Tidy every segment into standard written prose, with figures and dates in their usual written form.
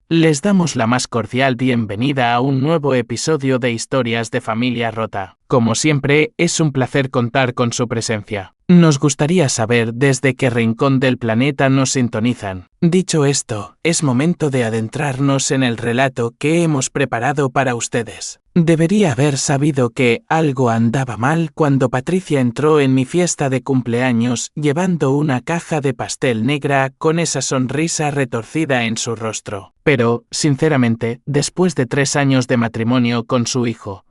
Les damos la más cordial bienvenida a un nuevo episodio de Historias de Familia Rota. Como siempre, es un placer contar con su presencia. Nos gustaría saber desde qué rincón del planeta nos sintonizan. Dicho esto, es momento de adentrarnos en el relato que hemos preparado para ustedes. Debería haber sabido que algo andaba mal cuando Patricia entró en mi fiesta de cumpleaños llevando una caja de pastel negra con esa sonrisa retorcida en su rostro. Pero, sinceramente, después de 3 años de matrimonio con su hijo,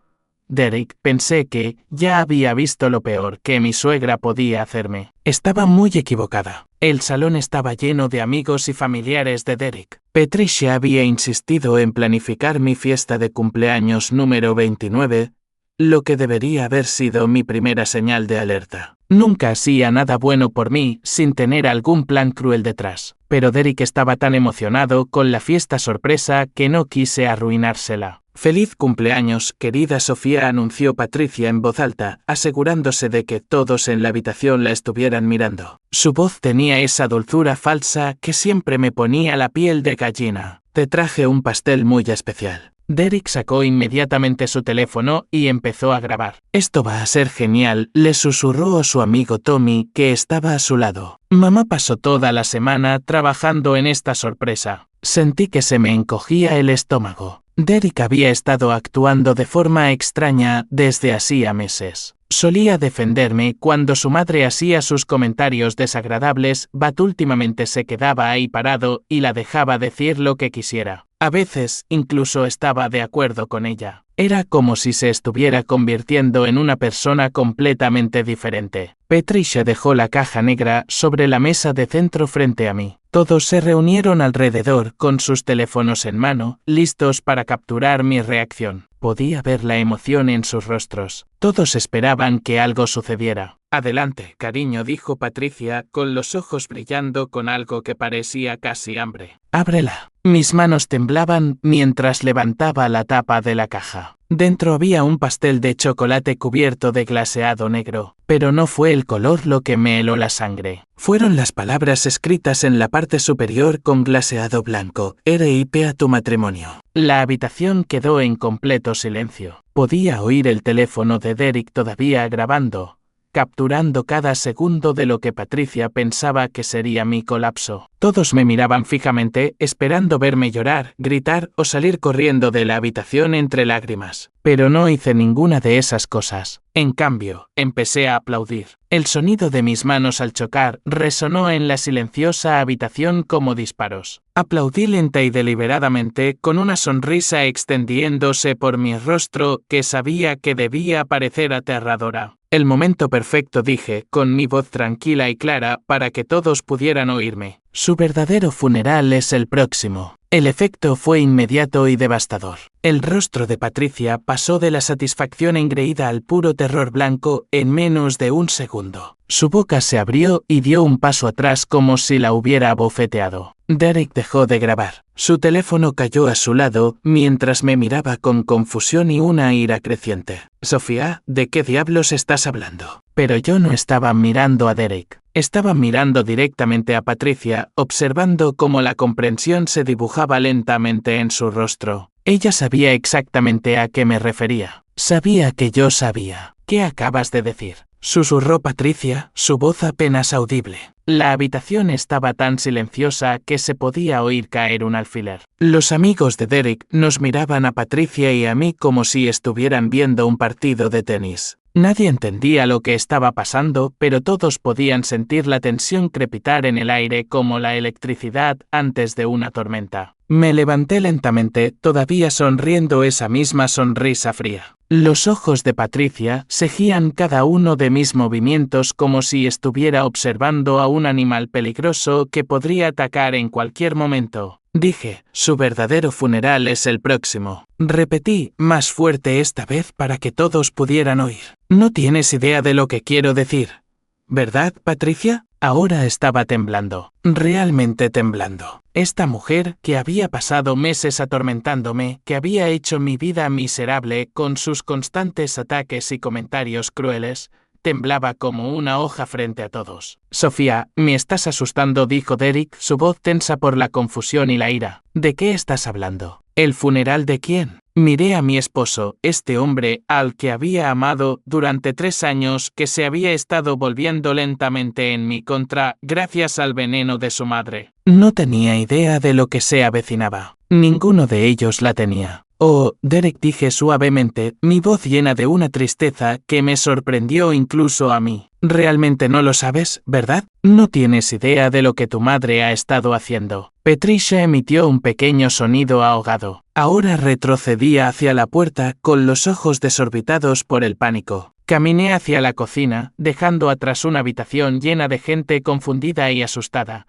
Derek, pensé que ya había visto lo peor que mi suegra podía hacerme. Estaba muy equivocada. El salón estaba lleno de amigos y familiares de Derek. Patricia había insistido en planificar mi fiesta de cumpleaños número 29, lo que debería haber sido mi primera señal de alerta. Nunca hacía nada bueno por mí sin tener algún plan cruel detrás. Pero Derek estaba tan emocionado con la fiesta sorpresa que no quise arruinársela. «Feliz cumpleaños, querida Sofía», anunció Patricia en voz alta, asegurándose de que todos en la habitación la estuvieran mirando. Su voz tenía esa dulzura falsa que siempre me ponía la piel de gallina. «Te traje un pastel muy especial». Derek sacó inmediatamente su teléfono y empezó a grabar. «Esto va a ser genial», le susurró a su amigo Tommy, que estaba a su lado. «Mamá pasó toda la semana trabajando en esta sorpresa». Sentí que se me encogía el estómago. Derek había estado actuando de forma extraña desde hacía meses. Solía defenderme cuando su madre hacía sus comentarios desagradables, but últimamente se quedaba ahí parado y la dejaba decir lo que quisiera. A veces, incluso estaba de acuerdo con ella. Era como si se estuviera convirtiendo en una persona completamente diferente. Patricia dejó la caja negra sobre la mesa de centro frente a mí. Todos se reunieron alrededor con sus teléfonos en mano, listos para capturar mi reacción. Podía ver la emoción en sus rostros. Todos esperaban que algo sucediera. «Adelante, cariño», dijo Patricia, con los ojos brillando con algo que parecía casi hambre. «Ábrela». Mis manos temblaban mientras levantaba la tapa de la caja. Dentro había un pastel de chocolate cubierto de glaseado negro, pero no fue el color lo que me heló la sangre. Fueron las palabras escritas en la parte superior con glaseado blanco: RIP a tu matrimonio. La habitación quedó en completo silencio. Podía oír el teléfono de Derek todavía grabando, capturando cada segundo de lo que Patricia pensaba que sería mi colapso. Todos me miraban fijamente, esperando verme llorar, gritar o salir corriendo de la habitación entre lágrimas. Pero no hice ninguna de esas cosas. En cambio, empecé a aplaudir. El sonido de mis manos al chocar resonó en la silenciosa habitación como disparos. Aplaudí lenta y deliberadamente, con una sonrisa extendiéndose por mi rostro que sabía que debía parecer aterradora. «El momento perfecto», dije, con mi voz tranquila y clara para que todos pudieran oírme. «Su verdadero funeral es el próximo». El efecto fue inmediato y devastador. El rostro de Patricia pasó de la satisfacción engreída al puro terror blanco en menos de un segundo. Su boca se abrió y dio un paso atrás como si la hubiera abofeteado. Derek dejó de grabar. Su teléfono cayó a su lado mientras me miraba con confusión y una ira creciente. «Sofía, ¿de qué diablos estás hablando?» Pero yo no estaba mirando a Derek. Estaba mirando directamente a Patricia, observando cómo la comprensión se dibujaba lentamente en su rostro. Ella sabía exactamente a qué me refería. Sabía que yo sabía. «¿Qué acabas de decir?», susurró Patricia, su voz apenas audible. La habitación estaba tan silenciosa que se podía oír caer un alfiler. Los amigos de Derek nos miraban a Patricia y a mí como si estuvieran viendo un partido de tenis. Nadie entendía lo que estaba pasando, pero todos podían sentir la tensión crepitar en el aire como la electricidad antes de una tormenta. Me levanté lentamente, todavía sonriendo esa misma sonrisa fría. Los ojos de Patricia seguían cada uno de mis movimientos como si estuviera observando a un animal peligroso que podría atacar en cualquier momento. Dije: «Su verdadero funeral es el próximo». Repetí, más fuerte esta vez para que todos pudieran oír. «No tienes idea de lo que quiero decir, ¿verdad, Patricia?». Ahora estaba temblando, realmente temblando. Esta mujer, que había pasado meses atormentándome, que había hecho mi vida miserable con sus constantes ataques y comentarios crueles, temblaba como una hoja frente a todos. Sofía, me estás asustando, dijo Derek, su voz tensa por la confusión y la ira. ¿De qué estás hablando? ¿El funeral de quién? Miré a mi esposo, este hombre al que había amado durante 3 años, que se había estado volviendo lentamente en mi contra gracias al veneno de su madre. No tenía idea de lo que se avecinaba. Ninguno de ellos la tenía. Oh, Derek, dije suavemente, mi voz llena de una tristeza que me sorprendió incluso a mí. Realmente no lo sabes, ¿verdad? No tienes idea de lo que tu madre ha estado haciendo. Patricia emitió un pequeño sonido ahogado. Ahora retrocedía hacia la puerta con los ojos desorbitados por el pánico. Caminé hacia la cocina, dejando atrás una habitación llena de gente confundida y asustada,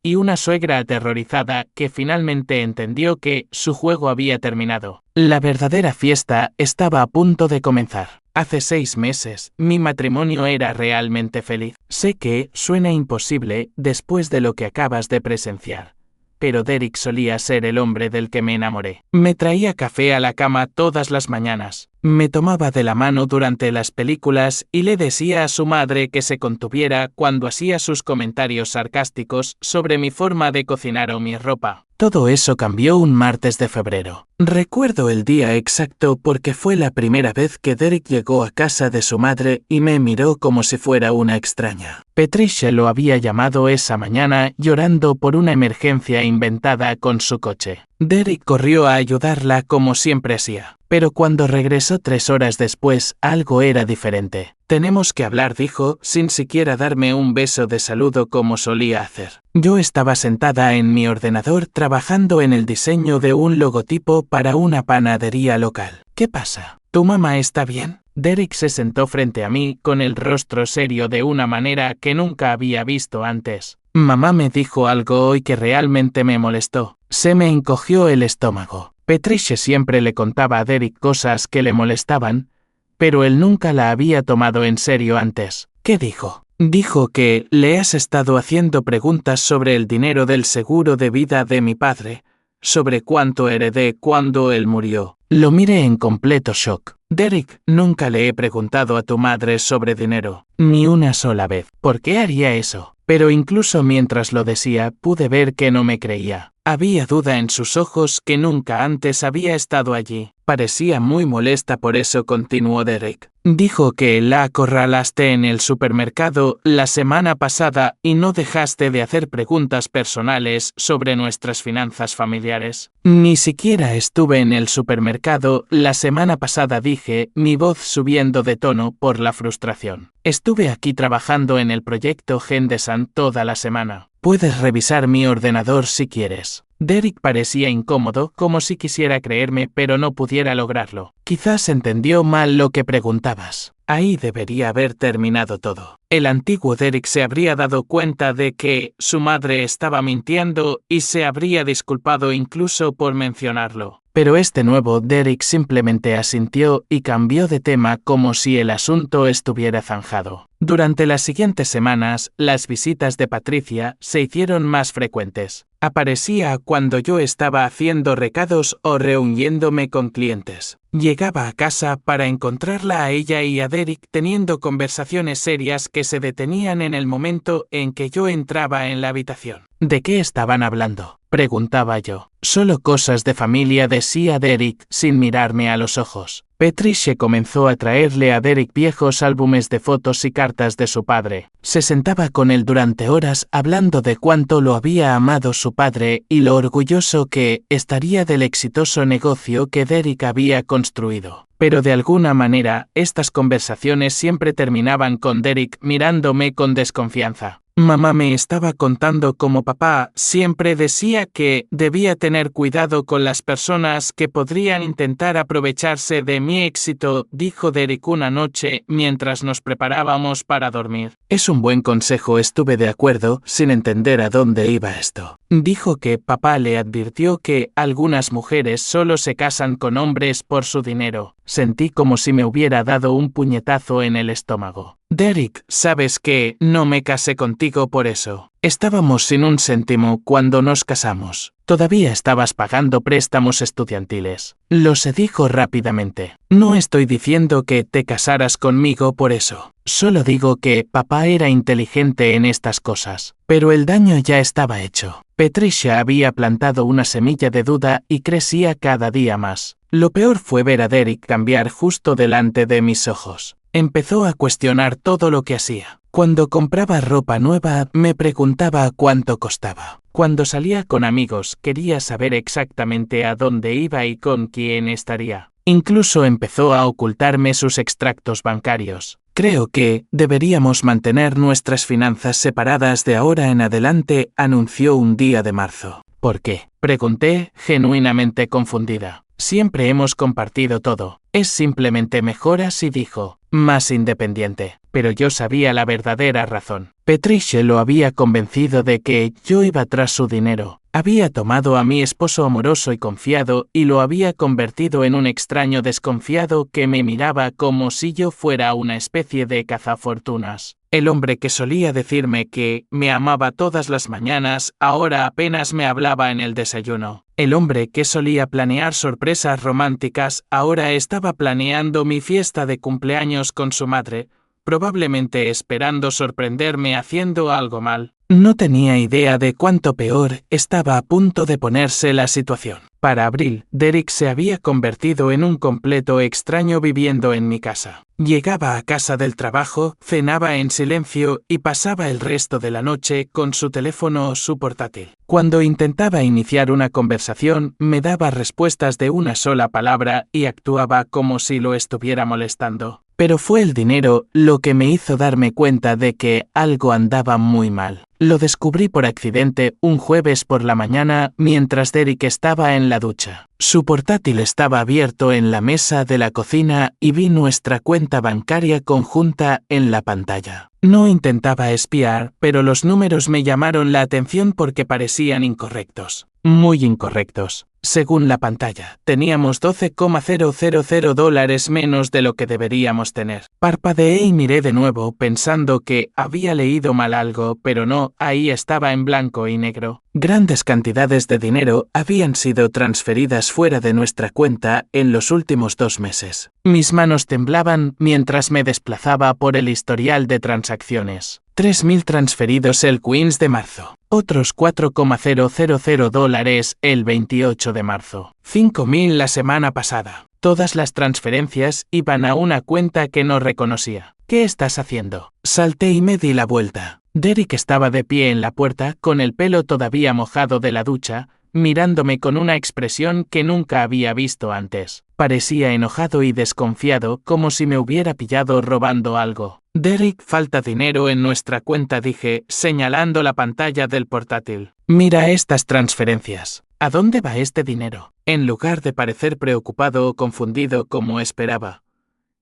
y una suegra aterrorizada que finalmente entendió que su juego había terminado. La verdadera fiesta estaba a punto de comenzar. Hace 6 meses, mi matrimonio era realmente feliz. Sé que suena imposible después de lo que acabas de presenciar, pero Derek solía ser el hombre del que me enamoré. Me traía café a la cama todas las mañanas. Me tomaba de la mano durante las películas y le decía a su madre que se contuviera cuando hacía sus comentarios sarcásticos sobre mi forma de cocinar o mi ropa. Todo eso cambió un martes de febrero. Recuerdo el día exacto porque fue la primera vez que Derek llegó a casa de su madre y me miró como si fuera una extraña. Patricia lo había llamado esa mañana llorando por una emergencia inventada con su coche. Derek corrió a ayudarla como siempre hacía. Pero cuando regresó 3 horas después, algo era diferente. Tenemos que hablar, dijo, sin siquiera darme un beso de saludo como solía hacer. Yo estaba sentada en mi ordenador trabajando en el diseño de un logotipo para una panadería local. ¿Qué pasa? ¿Tu mamá está bien? Derek se sentó frente a mí con el rostro serio de una manera que nunca había visto antes. Mamá me dijo algo hoy que realmente me molestó. Se me encogió el estómago. Patricia siempre le contaba a Derek cosas que le molestaban, pero él nunca la había tomado en serio antes. ¿Qué dijo? Dijo que le has estado haciendo preguntas sobre el dinero del seguro de vida de mi padre, sobre cuánto heredé cuando él murió. Lo miré en completo shock. Derek, nunca le he preguntado a tu madre sobre dinero, ni una sola vez. ¿Por qué haría eso? Pero incluso mientras lo decía, pude ver que no me creía. Había duda en sus ojos que nunca antes había estado allí. Parecía muy molesta por eso, continuó Derek. Dijo que la acorralaste en el supermercado la semana pasada y no dejaste de hacer preguntas personales sobre nuestras finanzas familiares. Ni siquiera estuve en el supermercado la semana pasada, dije, mi voz subiendo de tono por la frustración. Estuve aquí trabajando en el proyecto Henderson toda la semana. Puedes revisar mi ordenador si quieres. Derek parecía incómodo, como si quisiera creerme pero no pudiera lograrlo. Quizás entendió mal lo que preguntabas. Ahí debería haber terminado todo. El antiguo Derek se habría dado cuenta de que su madre estaba mintiendo y se habría disculpado incluso por mencionarlo. Pero este nuevo Derek simplemente asintió y cambió de tema como si el asunto estuviera zanjado. Durante las siguientes semanas, las visitas de Patricia se hicieron más frecuentes. Aparecía cuando yo estaba haciendo recados o reuniéndome con clientes. Llegaba a casa para encontrarla a ella y a Derek teniendo conversaciones serias que se detenían en el momento en que yo entraba en la habitación. ¿De qué estaban hablando?, preguntaba yo. Solo cosas de familia, decía Derek sin mirarme a los ojos. Patricia comenzó a traerle a Derek viejos álbumes de fotos y cartas de su padre. Se sentaba con él durante horas hablando de cuánto lo había amado su padre y lo orgulloso que estaría del exitoso negocio que Derek había construido. Pero de alguna manera, estas conversaciones siempre terminaban con Derek mirándome con desconfianza. Mamá me estaba contando cómo papá siempre decía que debía tener cuidado con las personas que podrían intentar aprovecharse de mi éxito, dijo Derek una noche mientras nos preparábamos para dormir. Es un buen consejo, estuve de acuerdo, sin entender a dónde iba esto. Dijo que papá le advirtió que algunas mujeres solo se casan con hombres por su dinero. Sentí como si me hubiera dado un puñetazo en el estómago. Derek, ¿sabes qué? No me casé contigo por eso. Estábamos sin un céntimo cuando nos casamos. Todavía estabas pagando préstamos estudiantiles. Lo se dijo rápidamente. No estoy diciendo que te casaras conmigo por eso. Solo digo que papá era inteligente en estas cosas. Pero el daño ya estaba hecho. Patricia había plantado una semilla de duda y crecía cada día más. Lo peor fue ver a Derek cambiar justo delante de mis ojos. Empezó a cuestionar todo lo que hacía. Cuando compraba ropa nueva, me preguntaba cuánto costaba. Cuando salía con amigos, quería saber exactamente a dónde iba y con quién estaría. Incluso empezó a ocultarme sus extractos bancarios. Creo que deberíamos mantener nuestras finanzas separadas de ahora en adelante, anunció un día de marzo. ¿Por qué? Pregunté, genuinamente confundida. Siempre hemos compartido todo. Es simplemente mejor así, dijo. Más independiente. Pero yo sabía la verdadera razón. Patricia lo había convencido de que yo iba tras su dinero. Había tomado a mi esposo amoroso y confiado y lo había convertido en un extraño desconfiado que me miraba como si yo fuera una especie de cazafortunas. El hombre que solía decirme que me amaba todas las mañanas, ahora apenas me hablaba en el desayuno. El hombre que solía planear sorpresas románticas, ahora estaba planeando mi fiesta de cumpleaños con su madre, probablemente esperando sorprenderme haciendo algo mal. No tenía idea de cuánto peor estaba a punto de ponerse la situación. Para abril, Derek se había convertido en un completo extraño viviendo en mi casa. Llegaba a casa del trabajo, cenaba en silencio y pasaba el resto de la noche con su teléfono o su portátil. Cuando intentaba iniciar una conversación, me daba respuestas de una sola palabra y actuaba como si lo estuviera molestando. Pero fue el dinero lo que me hizo darme cuenta de que algo andaba muy mal. Lo descubrí por accidente un jueves por la mañana mientras Derek estaba en la ducha. Su portátil estaba abierto en la mesa de la cocina y vi nuestra cuenta bancaria conjunta en la pantalla. No intentaba espiar, pero los números me llamaron la atención porque parecían incorrectos. Muy incorrectos. Según la pantalla, teníamos $12,000 menos de lo que deberíamos tener. Parpadeé y miré de nuevo pensando que había leído mal algo, pero no, ahí estaba en blanco y negro. Grandes cantidades de dinero habían sido transferidas fuera de nuestra cuenta en los últimos 2 meses. Mis manos temblaban mientras me desplazaba por el historial de transacciones. 3.000 transferidos el 15 de marzo. Otros $4,000 el 28 de marzo. 5.000 la semana pasada. Todas las transferencias iban a una cuenta que no reconocía. ¿Qué estás haciendo? Salté y me di la vuelta. Derek estaba de pie en la puerta, con el pelo todavía mojado de la ducha, mirándome con una expresión que nunca había visto antes. Parecía enojado y desconfiado, como si me hubiera pillado robando algo. Derek, falta dinero en nuestra cuenta, dije, señalando la pantalla del portátil. Mira estas transferencias. ¿A dónde va este dinero? En lugar de parecer preocupado o confundido como esperaba,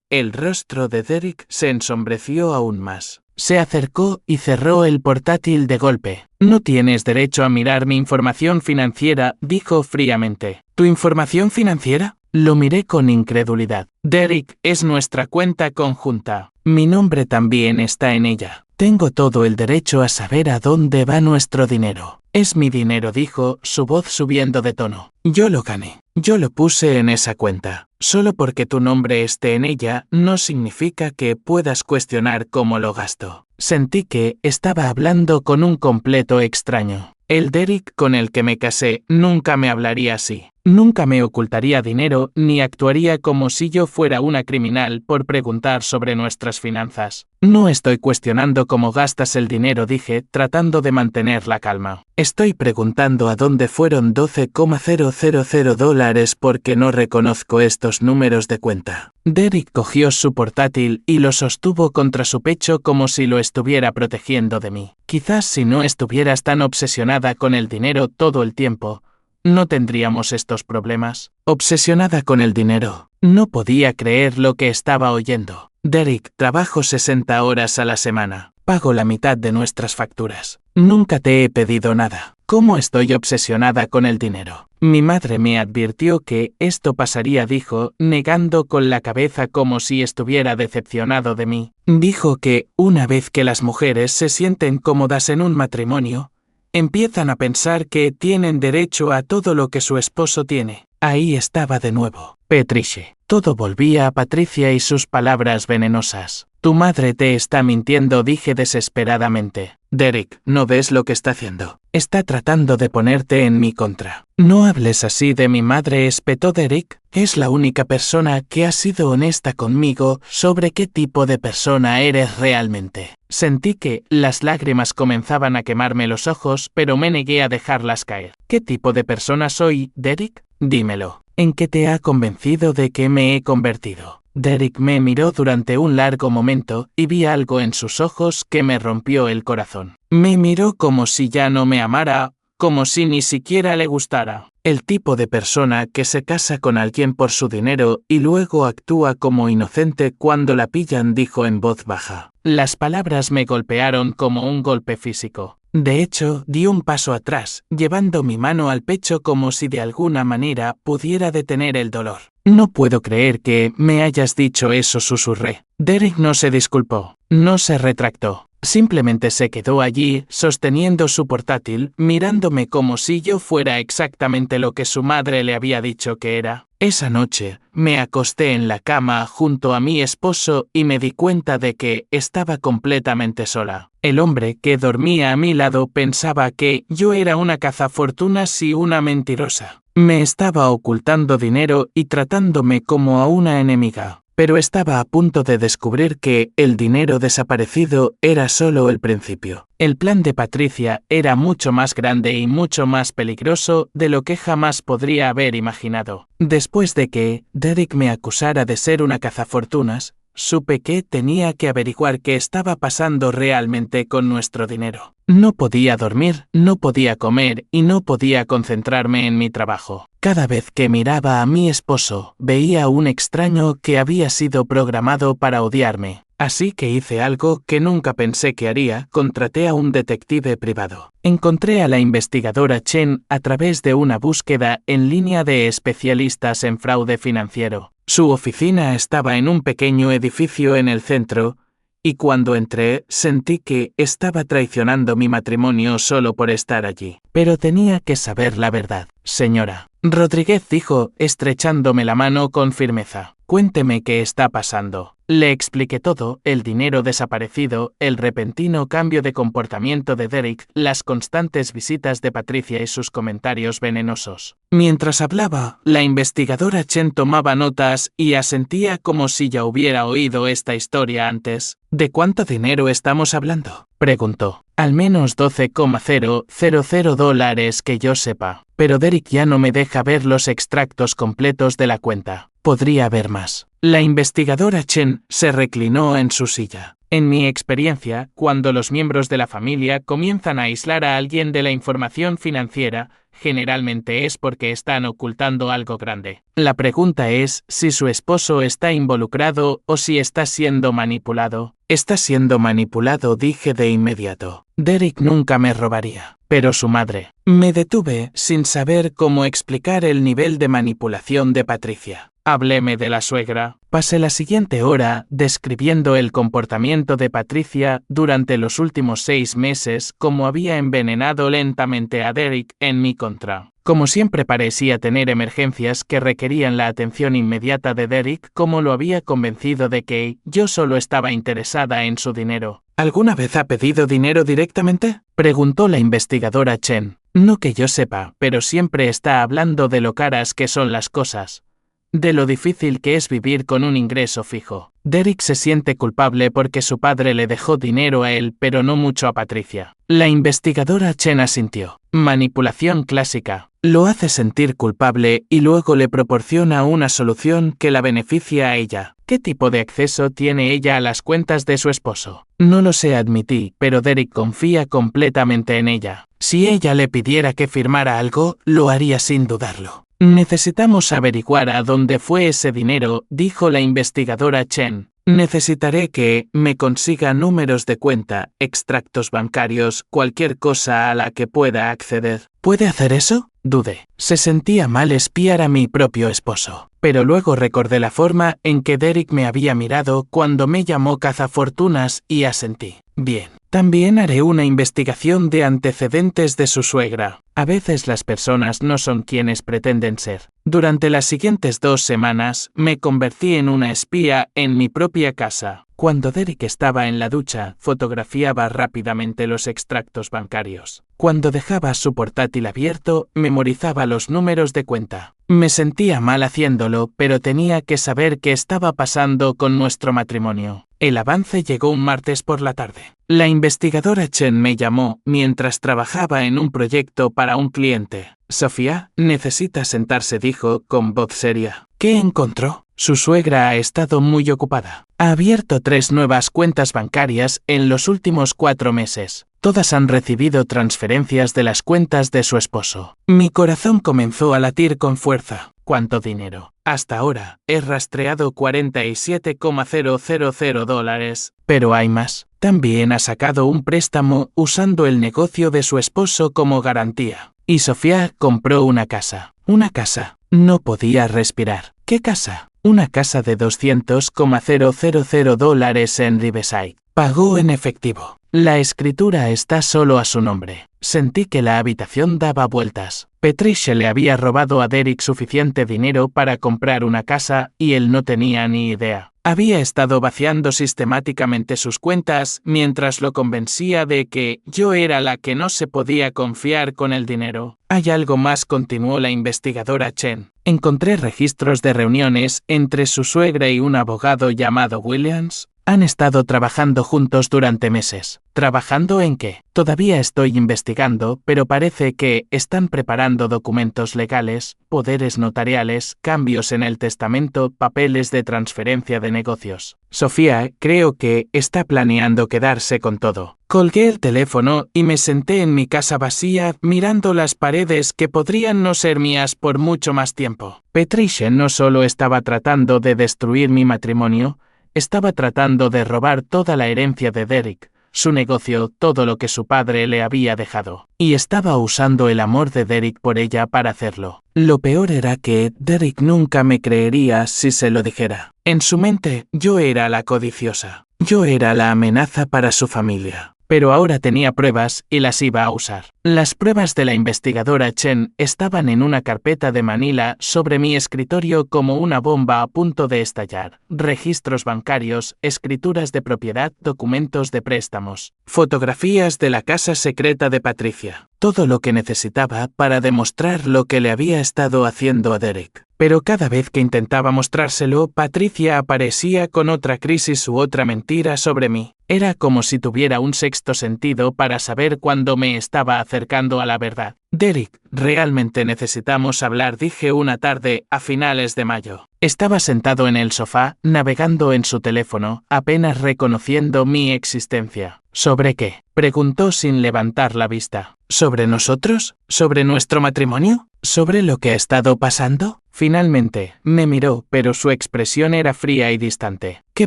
el rostro de Derek se ensombreció aún más. Se acercó y cerró el portátil de golpe. No tienes derecho a mirar mi información financiera, dijo fríamente. ¿Tu información financiera? Lo miré con incredulidad. Derek, es nuestra cuenta conjunta. Mi nombre también está en ella. Tengo todo el derecho a saber a dónde va nuestro dinero. Es mi dinero, dijo, su voz subiendo de tono. Yo lo gané. Yo lo puse en esa cuenta. Solo porque tu nombre esté en ella, no significa que puedas cuestionar cómo lo gasto. Sentí que estaba hablando con un completo extraño. El Derek con el que me casé nunca me hablaría así. Nunca me ocultaría dinero ni actuaría como si yo fuera una criminal por preguntar sobre nuestras finanzas. No estoy cuestionando cómo gastas el dinero, dije, tratando de mantener la calma. Estoy preguntando a dónde fueron $12,000 porque no reconozco estos números de cuenta. Derek cogió su portátil y lo sostuvo contra su pecho como si lo estuviera protegiendo de mí. Quizás si no estuvieras tan obsesionada con el dinero todo el tiempo, no tendríamos estos problemas. Obsesionada con el dinero. No podía creer lo que estaba oyendo. Derek, trabajo 60 horas a la semana. Pago la mitad de nuestras facturas. Nunca te he pedido nada. ¿Cómo estoy obsesionada con el dinero? Mi madre me advirtió que esto pasaría, dijo, negando con la cabeza como si estuviera decepcionado de mí. Dijo que, una vez que las mujeres se sienten cómodas en un matrimonio, empiezan a pensar que tienen derecho a todo lo que su esposo tiene. Ahí estaba de nuevo. Patricia. Todo volvía a Patricia y sus palabras venenosas. Tu madre te está mintiendo, dije desesperadamente. Derek, ¿no ves lo que está haciendo? Está tratando de ponerte en mi contra. No hables así de mi madre, espetó Derek. Es la única persona que ha sido honesta conmigo sobre qué tipo de persona eres realmente. Sentí que las lágrimas comenzaban a quemarme los ojos, pero me negué a dejarlas caer. ¿Qué tipo de persona soy, Derek? Dímelo. ¿En qué te ha convencido de que me he convertido? Derek me miró durante un largo momento y vi algo en sus ojos que me rompió el corazón. Me miró como si ya no me amara, como si ni siquiera le gustara. El tipo de persona que se casa con alguien por su dinero y luego actúa como inocente cuando la pillan, dijo en voz baja. Las palabras me golpearon como un golpe físico. De hecho, di un paso atrás, llevando mi mano al pecho como si de alguna manera pudiera detener el dolor. No puedo creer que me hayas dicho eso, susurré. Derek no se disculpó, no se retractó. Simplemente se quedó allí, sosteniendo su portátil, mirándome como si yo fuera exactamente lo que su madre le había dicho que era. Esa noche, me acosté en la cama junto a mi esposo y me di cuenta de que estaba completamente sola. El hombre que dormía a mi lado pensaba que yo era una cazafortunas y una mentirosa. Me estaba ocultando dinero y tratándome como a una enemiga. Pero estaba a punto de descubrir que el dinero desaparecido era solo el principio. El plan de Patricia era mucho más grande y mucho más peligroso de lo que jamás podría haber imaginado. Después de que Derek me acusara de ser una cazafortunas, supe que tenía que averiguar qué estaba pasando realmente con nuestro dinero. No podía dormir, no podía comer y no podía concentrarme en mi trabajo. Cada vez que miraba a mi esposo, veía a un extraño que había sido programado para odiarme. Así que hice algo que nunca pensé que haría, contraté a un detective privado. Encontré a la investigadora Chen a través de una búsqueda en línea de especialistas en fraude financiero. Su oficina estaba en un pequeño edificio en el centro, y cuando entré sentí que estaba traicionando mi matrimonio solo por estar allí. Pero tenía que saber la verdad, señora. Rodríguez dijo, estrechándome la mano con firmeza. Cuénteme qué está pasando. Le expliqué todo, el dinero desaparecido, el repentino cambio de comportamiento de Derek, las constantes visitas de Patricia y sus comentarios venenosos. Mientras hablaba, la investigadora Chen tomaba notas y asentía como si ya hubiera oído esta historia antes. ¿De cuánto dinero estamos hablando?, preguntó. Al menos $12,000 que yo sepa. Pero Derek ya no me deja ver los extractos completos de la cuenta. Podría haber más. La investigadora Chen se reclinó en su silla. En mi experiencia, cuando los miembros de la familia comienzan a aislar a alguien de la información financiera, generalmente es porque están ocultando algo grande. La pregunta es si su esposo está involucrado o si está siendo manipulado. Está siendo manipulado, dije de inmediato. Derek nunca me robaría. Pero su madre. Me detuve sin saber cómo explicar el nivel de manipulación de Patricia. Hábleme de la suegra. Pasé la siguiente hora describiendo el comportamiento de Patricia durante los últimos 6 meses, cómo había envenenado lentamente a Derek en mi contra. Como siempre parecía tener emergencias que requerían la atención inmediata de Derek, cómo lo había convencido de que yo solo estaba interesada en su dinero. ¿Alguna vez ha pedido dinero directamente?, preguntó la investigadora Chen. No que yo sepa, pero siempre está hablando de lo caras que son las cosas. De lo difícil que es vivir con un ingreso fijo. Derek se siente culpable porque su padre le dejó dinero a él, pero no mucho a Patricia. La investigadora Chen asintió. Manipulación clásica. Lo hace sentir culpable y luego le proporciona una solución que la beneficia a ella. ¿Qué tipo de acceso tiene ella a las cuentas de su esposo? No lo sé, admití, pero Derek confía completamente en ella. Si ella le pidiera que firmara algo, lo haría sin dudarlo. Necesitamos averiguar a dónde fue ese dinero, dijo la investigadora Chen. Necesitaré que me consiga números de cuenta, extractos bancarios, cualquier cosa a la que pueda acceder. ¿Puede hacer eso? Dudé. Se sentía mal espiar a mi propio esposo. Pero luego recordé la forma en que Derek me había mirado cuando me llamó cazafortunas y asentí. Bien. También haré una investigación de antecedentes de su suegra. A veces las personas no son quienes pretenden ser. Durante las siguientes 2 semanas, me convertí en una espía en mi propia casa. Cuando Derek estaba en la ducha, fotografiaba rápidamente los extractos bancarios. Cuando dejaba su portátil abierto, memorizaba los números de cuenta. Me sentía mal haciéndolo, pero tenía que saber qué estaba pasando con nuestro matrimonio. El avance llegó un martes por la tarde. La investigadora Chen me llamó mientras trabajaba en un proyecto para un cliente. Sofía, necesita sentarse, dijo con voz seria. ¿Qué encontró? Su suegra ha estado muy ocupada. Ha abierto 3 nuevas cuentas bancarias en los últimos 4 meses. Todas han recibido transferencias de las cuentas de su esposo. Mi corazón comenzó a latir con fuerza. ¿Cuánto dinero? Hasta ahora, he rastreado $47,000. Pero hay más. También ha sacado un préstamo usando el negocio de su esposo como garantía. Y Sofía compró una casa. ¿Una casa? No podía respirar. ¿Qué casa? Una casa de $200,000 en Riverside. Pagó en efectivo. La escritura está solo a su nombre. Sentí que la habitación daba vueltas. Patricia le había robado a Derek suficiente dinero para comprar una casa y él no tenía ni idea. Había estado vaciando sistemáticamente sus cuentas mientras lo convencía de que yo era la que no se podía confiar con el dinero. Hay algo más, continuó la investigadora Chen. Encontré registros de reuniones entre su suegra y un abogado llamado Williams. Han estado trabajando juntos durante meses. ¿Trabajando en qué? Todavía estoy investigando, pero parece que están preparando documentos legales, poderes notariales, cambios en el testamento, papeles de transferencia de negocios. Sofía, creo que está planeando quedarse con todo. Colgué el teléfono y me senté en mi casa vacía, mirando las paredes que podrían no ser mías por mucho más tiempo. Patricia no solo estaba tratando de destruir mi matrimonio, estaba tratando de robar toda la herencia de Derek, su negocio, todo lo que su padre le había dejado. Y estaba usando el amor de Derek por ella para hacerlo. Lo peor era que Derek nunca me creería si se lo dijera. En su mente, yo era la codiciosa. Yo era la amenaza para su familia. Pero ahora tenía pruebas y las iba a usar. Las pruebas de la investigadora Chen estaban en una carpeta de Manila sobre mi escritorio como una bomba a punto de estallar. Registros bancarios, escrituras de propiedad, documentos de préstamos, fotografías de la casa secreta de Patricia. Todo lo que necesitaba para demostrar lo que le había estado haciendo a Derek. Pero cada vez que intentaba mostrárselo, Patricia aparecía con otra crisis u otra mentira sobre mí. Era como si tuviera un sexto sentido para saber cuándo me estaba acercando a la verdad. Derek, realmente necesitamos hablar, dije una tarde a finales de mayo. Estaba sentado en el sofá, navegando en su teléfono, apenas reconociendo mi existencia. ¿Sobre qué? Preguntó sin levantar la vista. ¿Sobre nosotros? ¿Sobre nuestro matrimonio? ¿Sobre lo que ha estado pasando? Finalmente, me miró, pero su expresión era fría y distante. ¿Qué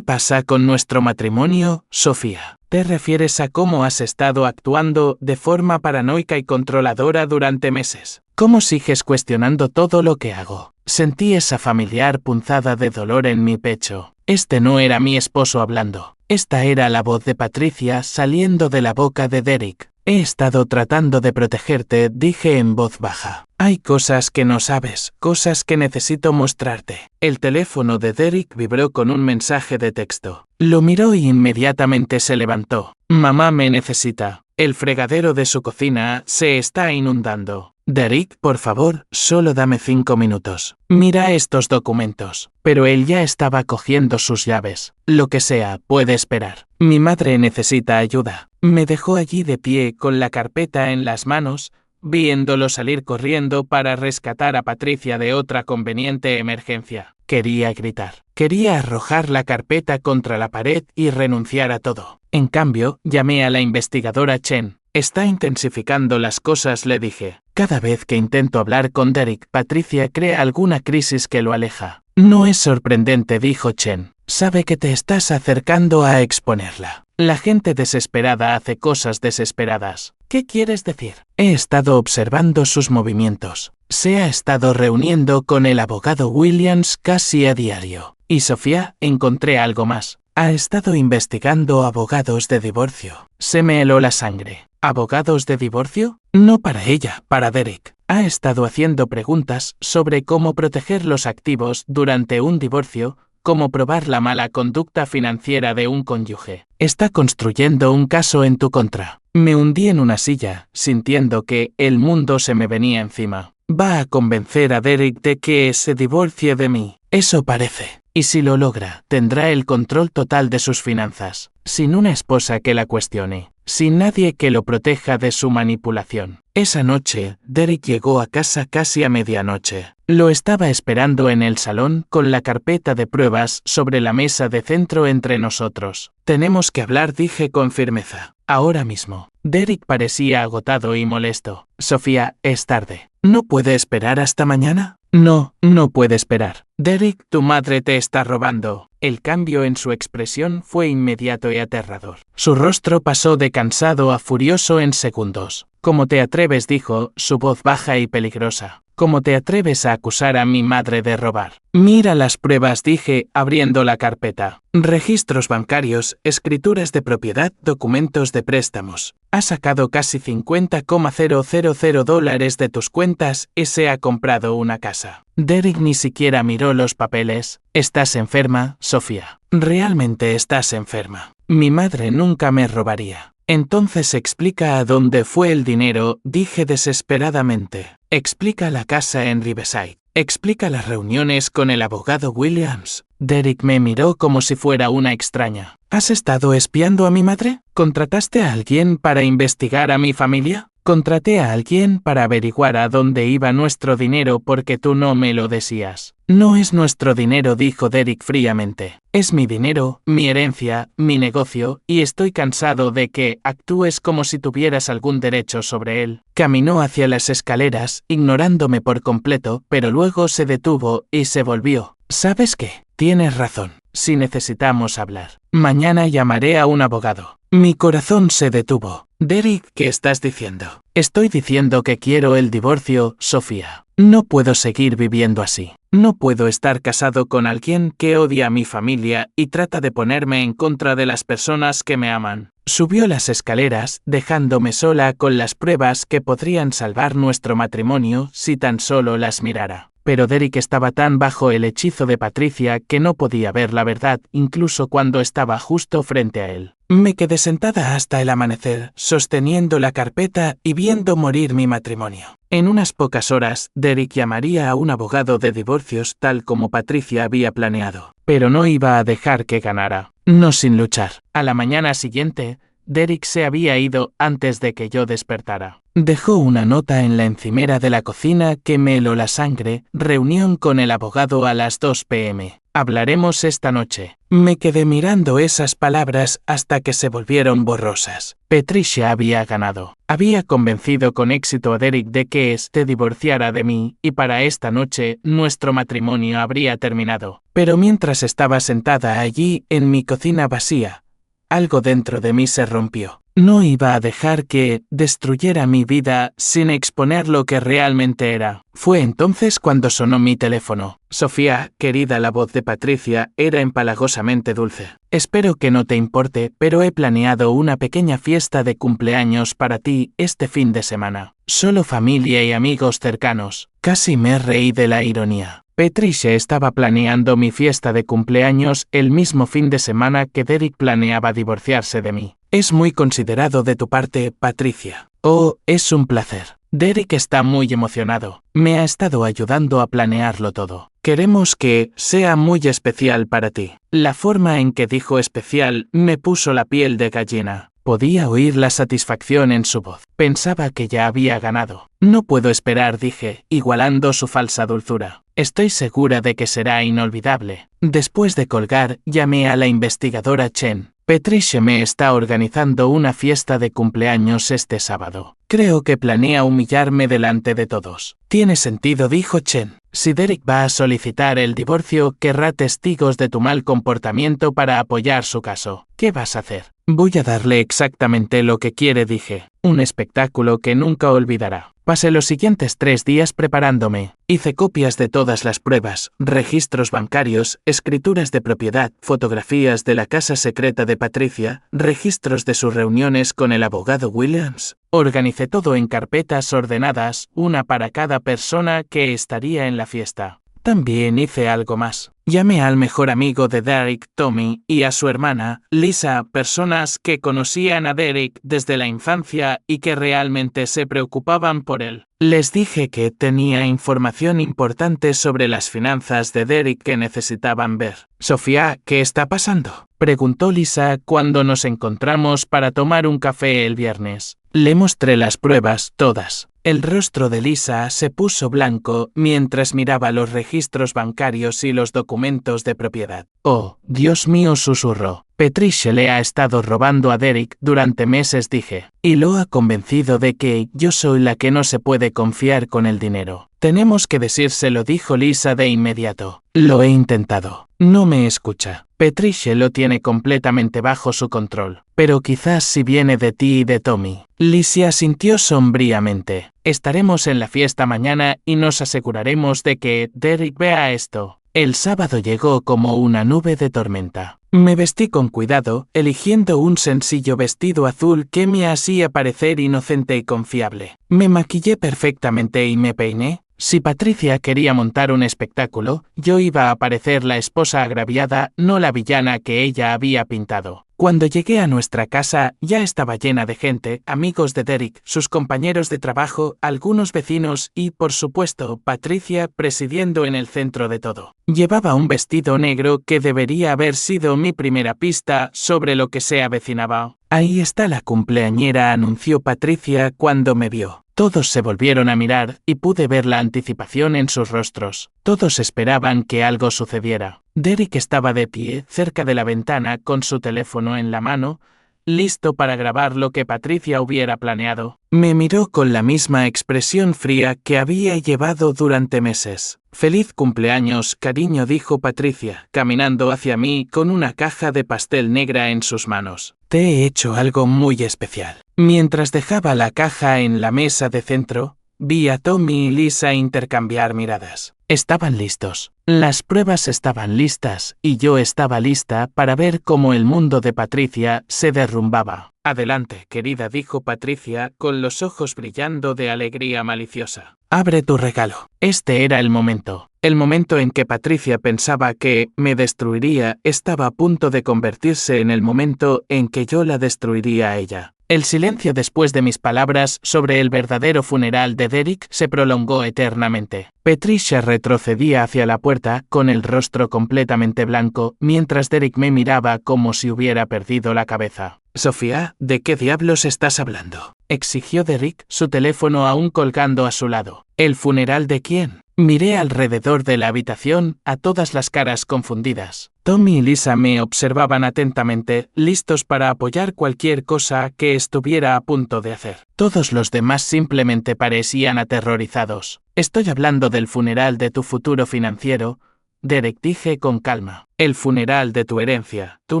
pasa con nuestro matrimonio, Sofía? ¿Te refieres a cómo has estado actuando de forma paranoica y controladora durante meses? ¿Cómo sigues cuestionando todo lo que hago? Sentí esa familiar punzada de dolor en mi pecho. Este no era mi esposo hablando. Esta era la voz de Patricia saliendo de la boca de Derek. He estado tratando de protegerte, dije en voz baja. Hay cosas que no sabes, cosas que necesito mostrarte. El teléfono de Derek vibró con un mensaje de texto. Lo miró y inmediatamente se levantó. Mamá me necesita. El fregadero de su cocina se está inundando. Derek, por favor, solo dame 5 minutos. Mira estos documentos. Pero él ya estaba cogiendo sus llaves. Lo que sea, puede esperar. Mi madre necesita ayuda. Me dejó allí de pie con la carpeta en las manos, viéndolo salir corriendo para rescatar a Patricia de otra conveniente emergencia. Quería gritar. Quería arrojar la carpeta contra la pared y renunciar a todo. En cambio, llamé a la investigadora Chen. Está intensificando las cosas, le dije. Cada vez que intento hablar con Derek, Patricia crea alguna crisis que lo aleja. No es sorprendente, dijo Chen. Sabe que te estás acercando a exponerla. La gente desesperada hace cosas desesperadas. ¿Qué quieres decir? He estado observando sus movimientos. Se ha estado reuniendo con el abogado Williams casi a diario. Y Sofía, encontré algo más. Ha estado investigando abogados de divorcio. Se me heló la sangre. ¿Abogados de divorcio? No para ella, para Derek. Ha estado haciendo preguntas sobre cómo proteger los activos durante un divorcio, cómo probar la mala conducta financiera de un cónyuge. Está construyendo un caso en tu contra. Me hundí en una silla, sintiendo que el mundo se me venía encima. Va a convencer a Derek de que se divorcie de mí. Eso parece. Y si lo logra, tendrá el control total de sus finanzas, sin una esposa que la cuestione, sin nadie que lo proteja de su manipulación. Esa noche, Derek llegó a casa casi a medianoche. Lo estaba esperando en el salón con la carpeta de pruebas sobre la mesa de centro entre nosotros. Tenemos que hablar, dije con firmeza. Ahora mismo. Derek parecía agotado y molesto. Sofía, es tarde. ¿No puede esperar hasta mañana? No, no puede esperar. Derek, tu madre te está robando. El cambio en su expresión fue inmediato y aterrador. Su rostro pasó de cansado a furioso en segundos. ¿Cómo te atreves?, dijo, su voz baja y peligrosa. ¿Cómo te atreves a acusar a mi madre de robar? Mira las pruebas, dije, abriendo la carpeta. Registros bancarios, escrituras de propiedad, documentos de préstamos. Ha sacado casi $50,000 de tus cuentas y se ha comprado una casa. Derek ni siquiera miró los papeles. ¿Estás enferma, Sofía? Realmente estás enferma. Mi madre nunca me robaría. Entonces explica a dónde fue el dinero, dije desesperadamente. Explica la casa en Riverside. Explica las reuniones con el abogado Williams. Derek me miró como si fuera una extraña. ¿Has estado espiando a mi madre? ¿Contrataste a alguien para investigar a mi familia? Contraté a alguien para averiguar a dónde iba nuestro dinero porque tú no me lo decías. No es nuestro dinero, dijo Derek fríamente. Es mi dinero, mi herencia, mi negocio, y estoy cansado de que actúes como si tuvieras algún derecho sobre él. Caminó hacia las escaleras, ignorándome por completo, pero luego se detuvo y se volvió. ¿Sabes qué? Tienes razón. Si necesitamos hablar. Mañana llamaré a un abogado. Mi corazón se detuvo. Derek, ¿qué estás diciendo? Estoy diciendo que quiero el divorcio, Sofía. No puedo seguir viviendo así. No puedo estar casado con alguien que odia a mi familia y trata de ponerme en contra de las personas que me aman. Subió las escaleras, dejándome sola con las pruebas que podrían salvar nuestro matrimonio si tan solo las mirara. Pero Derek estaba tan bajo el hechizo de Patricia que no podía ver la verdad incluso cuando estaba justo frente a él. Me quedé sentada hasta el amanecer, sosteniendo la carpeta y viendo morir mi matrimonio. En unas pocas horas, Derek llamaría a un abogado de divorcios tal como Patricia había planeado. Pero no iba a dejar que ganara. No sin luchar. A la mañana siguiente, Derek se había ido antes de que yo despertara. Dejó una nota en la encimera de la cocina que me heló la sangre. Reunión con el abogado a las 2 p.m. Hablaremos esta noche. Me quedé mirando esas palabras hasta que se volvieron borrosas. Patricia había ganado. Había convencido con éxito a Derek de que se divorciara de mí, y para esta noche nuestro matrimonio habría terminado. Pero mientras estaba sentada allí en mi cocina vacía, algo dentro de mí se rompió. No iba a dejar que destruyera mi vida sin exponer lo que realmente era. Fue entonces cuando sonó mi teléfono. Sofía, querida, la voz de Patricia era empalagosamente dulce. Espero que no te importe, pero he planeado una pequeña fiesta de cumpleaños para ti este fin de semana. Solo familia y amigos cercanos. Casi me reí de la ironía. Patricia estaba planeando mi fiesta de cumpleaños el mismo fin de semana que Derek planeaba divorciarse de mí. Es muy considerado de tu parte, Patricia. Oh, es un placer. Derek está muy emocionado. Me ha estado ayudando a planearlo todo. Queremos que sea muy especial para ti. La forma en que dijo especial me puso la piel de gallina. Podía oír la satisfacción en su voz. Pensaba que ya había ganado. No puedo esperar, dije, igualando su falsa dulzura. Estoy segura de que será inolvidable. Después de colgar, llamé a la investigadora Chen. Patricia me está organizando una fiesta de cumpleaños este sábado. Creo que planea humillarme delante de todos. Tiene sentido, dijo Chen. Si Derek va a solicitar el divorcio, querrá testigos de tu mal comportamiento para apoyar su caso. ¿Qué vas a hacer? Voy a darle exactamente lo que quiere, dije. Un espectáculo que nunca olvidará. Pasé los siguientes 3 días preparándome. Hice copias de todas las pruebas, registros bancarios, escrituras de propiedad, fotografías de la casa secreta de Patricia, registros de sus reuniones con el abogado Williams. Organicé todo en carpetas ordenadas, una para cada persona que estaría en la fiesta. También hice algo más. Llamé al mejor amigo de Derek, Tommy, y a su hermana, Lisa, personas que conocían a Derek desde la infancia y que realmente se preocupaban por él. Les dije que tenía información importante sobre las finanzas de Derek que necesitaban ver. Sofía, ¿qué está pasando?, preguntó Lisa cuando nos encontramos para tomar un café el viernes. Le mostré las pruebas, todas. El rostro de Lisa se puso blanco mientras miraba los registros bancarios y los documentos de propiedad. «Oh, Dios mío», susurró. «Patricia le ha estado robando a Derek durante meses», dije. «Y lo ha convencido de que yo soy la que no se puede confiar con el dinero». «Tenemos que decírselo», dijo Lisa de inmediato. «Lo he intentado. No me escucha. Patricia lo tiene completamente bajo su control. Pero quizás si viene de ti y de Tommy». Lisa asintió sombríamente. «Estaremos en la fiesta mañana y nos aseguraremos de que Derek vea esto». El sábado llegó como una nube de tormenta. Me vestí con cuidado, eligiendo un sencillo vestido azul que me hacía parecer inocente y confiable. Me maquillé perfectamente y me peiné. Si Patricia quería montar un espectáculo, yo iba a parecer la esposa agraviada, no la villana que ella había pintado. Cuando llegué a nuestra casa, ya estaba llena de gente, amigos de Derek, sus compañeros de trabajo, algunos vecinos y, por supuesto, Patricia presidiendo en el centro de todo. Llevaba un vestido negro que debería haber sido mi primera pista sobre lo que se avecinaba. «Ahí está la cumpleañera», anunció Patricia cuando me vio. Todos se volvieron a mirar y pude ver la anticipación en sus rostros. Todos esperaban que algo sucediera. Derek estaba de pie, cerca de la ventana, con su teléfono en la mano, listo para grabar lo que Patricia hubiera planeado. Me miró con la misma expresión fría que había llevado durante meses. «Feliz cumpleaños, cariño», dijo Patricia, caminando hacia mí con una caja de pastel negra en sus manos. «Te he hecho algo muy especial». Mientras dejaba la caja en la mesa de centro, vi a Tommy y Lisa intercambiar miradas. Estaban listos. Las pruebas estaban listas y yo estaba lista para ver cómo el mundo de Patricia se derrumbaba. «Adelante, querida», dijo Patricia con los ojos brillando de alegría maliciosa. «Abre tu regalo». Este era el momento. El momento en que Patricia pensaba que me destruiría estaba a punto de convertirse en el momento en que yo la destruiría a ella. El silencio después de mis palabras sobre el verdadero funeral de Derek se prolongó eternamente. Patricia retrocedía hacia la puerta con el rostro completamente blanco, mientras Derek me miraba como si hubiera perdido la cabeza. «Sofía, ¿de qué diablos estás hablando?», exigió Derek, su teléfono aún colgando a su lado. «¿El funeral de quién?». Miré alrededor de la habitación, a todas las caras confundidas. Tommy y Lisa me observaban atentamente, listos para apoyar cualquier cosa que estuviera a punto de hacer. Todos los demás simplemente parecían aterrorizados. «Estoy hablando del funeral de tu futuro financiero», Derek, dije con calma. «El funeral de tu herencia, tu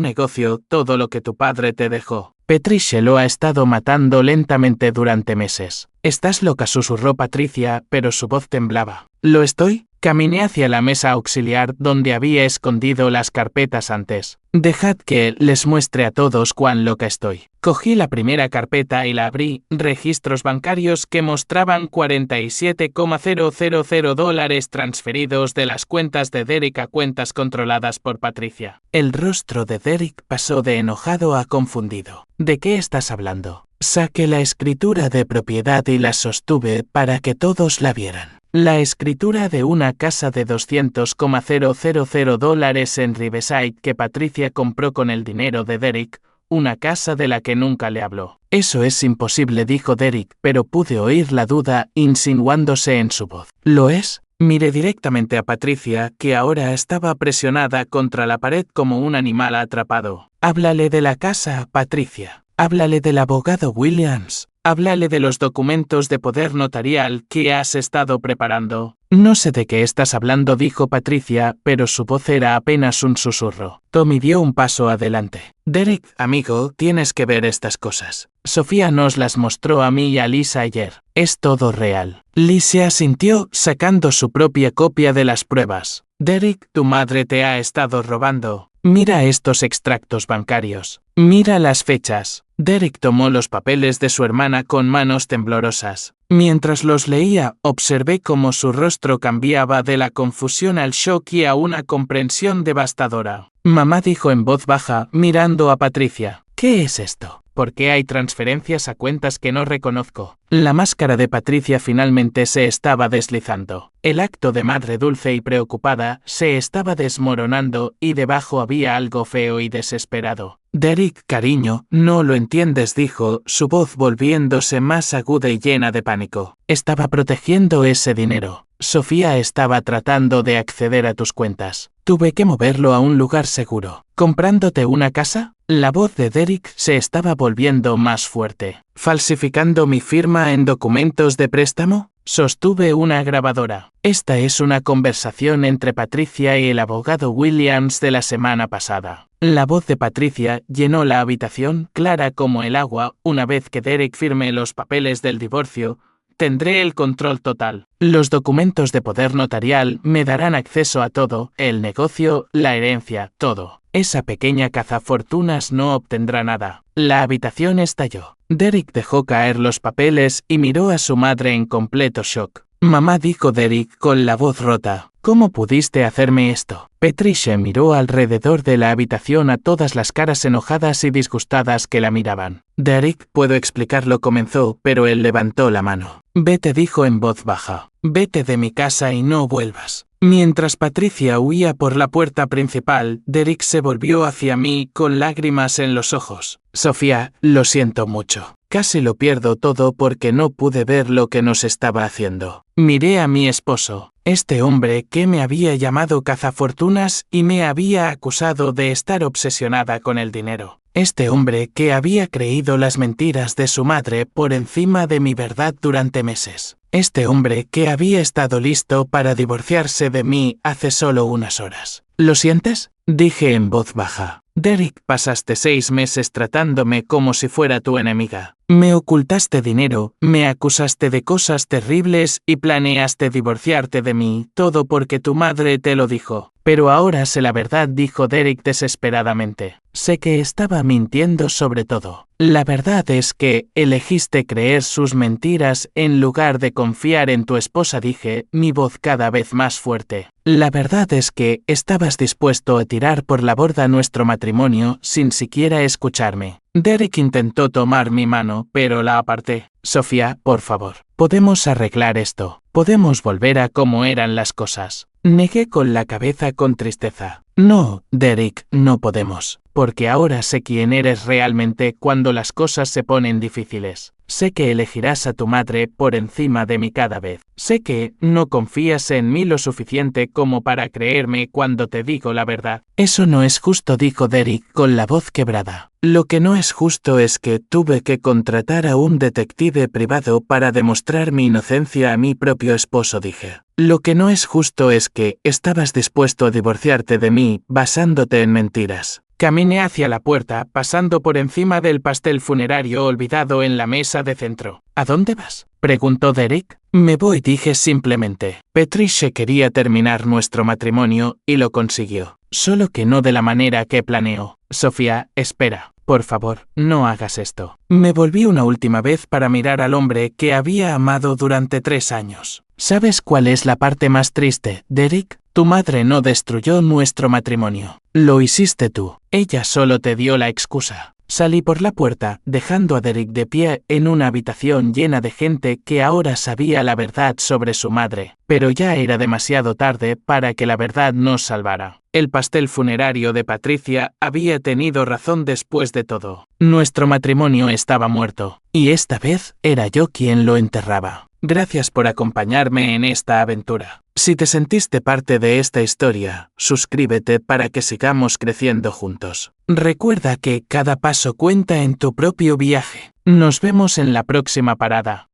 negocio, todo lo que tu padre te dejó. Patricia lo ha estado matando lentamente durante meses». «Estás loca», susurró Patricia, pero su voz temblaba. «¿Lo estoy?». Caminé hacia la mesa auxiliar donde había escondido las carpetas antes. «Dejad que les muestre a todos cuán loca estoy». Cogí la primera carpeta y la abrí, registros bancarios que mostraban $47,000 transferidos de las cuentas de Derek a cuentas controladas por Patricia. El rostro de Derek pasó de enojado a confundido. «¿De qué estás hablando?». Saqué la escritura de propiedad y la sostuve para que todos la vieran. La escritura de una casa de $200,000 en Riverside que Patricia compró con el dinero de Derek, una casa de la que nunca le habló. «Eso es imposible», dijo Derek, pero pude oír la duda insinuándose en su voz. «¿Lo es?». Miré directamente a Patricia, que ahora estaba presionada contra la pared como un animal atrapado. «Háblale de la casa, Patricia. Háblale del abogado Williams». háblale de los documentos de poder notarial que has estado preparando. No sé de qué estás hablando, dijo Patricia, pero su voz era apenas un susurro. Tommy dio un paso adelante. Derek, amigo, tienes que ver estas cosas. Sofía nos las mostró a mí y a Lisa ayer. Es todo real. Lisa asintió, sacando su propia copia de las pruebas. Derek, tu madre te ha estado robando. Mira estos extractos bancarios. Mira las fechas. Derek tomó los papeles de su hermana con manos temblorosas. Mientras los leía, observé cómo su rostro cambiaba de la confusión al shock y a una comprensión devastadora. Mamá dijo en voz baja, mirando a Patricia. ¿Qué es esto? ¿Por qué hay transferencias a cuentas que no reconozco? La máscara de Patricia finalmente se estaba deslizando. El acto de madre dulce y preocupada se estaba desmoronando y debajo había algo feo y desesperado. Derek, cariño, no lo entiendes, dijo, su voz volviéndose más aguda y llena de pánico. Estaba protegiendo ese dinero. Sofía estaba tratando de acceder a tus cuentas. Tuve que moverlo a un lugar seguro. ¿Comprándote una casa? La voz de Derek se estaba volviendo más fuerte. ¿Falsificando mi firma en documentos de préstamo? Sostuve una grabadora. Esta es una conversación entre Patricia y el abogado Williams de la semana pasada. La voz de Patricia llenó la habitación, clara como el agua. Una vez que Derek firme los papeles del divorcio, tendré el control total. Los documentos de poder notarial me darán acceso a todo, el negocio, la herencia, todo. Esa pequeña cazafortunas no obtendrá nada. La habitación estalló. Derek dejó caer los papeles y miró a su madre en completo shock. Mamá, dijo Derek con la voz rota. ¿Cómo pudiste hacerme esto? Patricia miró alrededor de la habitación a todas las caras enojadas y disgustadas que la miraban. Derek, puedo explicarlo, comenzó, pero él levantó la mano. Vete, dijo en voz baja. Vete de mi casa y no vuelvas. Mientras Patricia huía por la puerta principal, Derek se volvió hacia mí con lágrimas en los ojos. Sofía, lo siento mucho. Casi lo pierdo todo porque no pude ver lo que nos estaba haciendo. Miré a mi esposo, este hombre que me había llamado cazafortunas y me había acusado de estar obsesionada con el dinero. Este hombre que había creído las mentiras de su madre por encima de mi verdad durante meses. Este hombre que había estado listo para divorciarse de mí hace solo unas horas. ¿Lo sientes? Dije en voz baja. Derek, pasaste 6 meses tratándome como si fuera tu enemiga. Me ocultaste dinero, me acusaste de cosas terribles y planeaste divorciarte de mí, todo porque tu madre te lo dijo. Pero ahora sé la verdad, dijo Derek desesperadamente. Sé que estaba mintiendo sobre todo. La verdad es que elegiste creer sus mentiras en lugar de confiar en tu esposa, dije, mi voz cada vez más fuerte. La verdad es que estabas dispuesto a tirar por la borda nuestro matrimonio sin siquiera escucharme. Derek intentó tomar mi mano, pero la aparté. Sofía, por favor, podemos arreglar esto. Podemos volver a cómo eran las cosas. Negué con la cabeza con tristeza. No, Derek, no podemos. Porque ahora sé quién eres realmente cuando las cosas se ponen difíciles. Sé que elegirás a tu madre por encima de mí cada vez. Sé que no confías en mí lo suficiente como para creerme cuando te digo la verdad. Eso no es justo, dijo Derek con la voz quebrada. Lo que no es justo es que tuve que contratar a un detective privado para demostrar mi inocencia a mi propio esposo, dije. Lo que no es justo es que estabas dispuesto a divorciarte de mí basándote en mentiras. Caminé hacia la puerta, pasando por encima del pastel funerario olvidado en la mesa de centro. ¿A dónde vas?, preguntó Derek. Me voy, dije simplemente. Patricia quería terminar nuestro matrimonio y lo consiguió. Solo que no de la manera que planeó. Sofía, espera. Por favor, no hagas esto. Me volví una última vez para mirar al hombre que había amado durante 3 años. ¿Sabes cuál es la parte más triste, Derek? Tu madre no destruyó nuestro matrimonio. Lo hiciste tú. Ella solo te dio la excusa. Salí por la puerta, dejando a Derek de pie en una habitación llena de gente que ahora sabía la verdad sobre su madre, pero ya era demasiado tarde para que la verdad nos salvara. El pastel funerario de Patricia había tenido razón después de todo. Nuestro matrimonio estaba muerto, y esta vez era yo quien lo enterraba. Gracias por acompañarme en esta aventura. Si te sentiste parte de esta historia, suscríbete para que sigamos creciendo juntos. Recuerda que cada paso cuenta en tu propio viaje. Nos vemos en la próxima parada.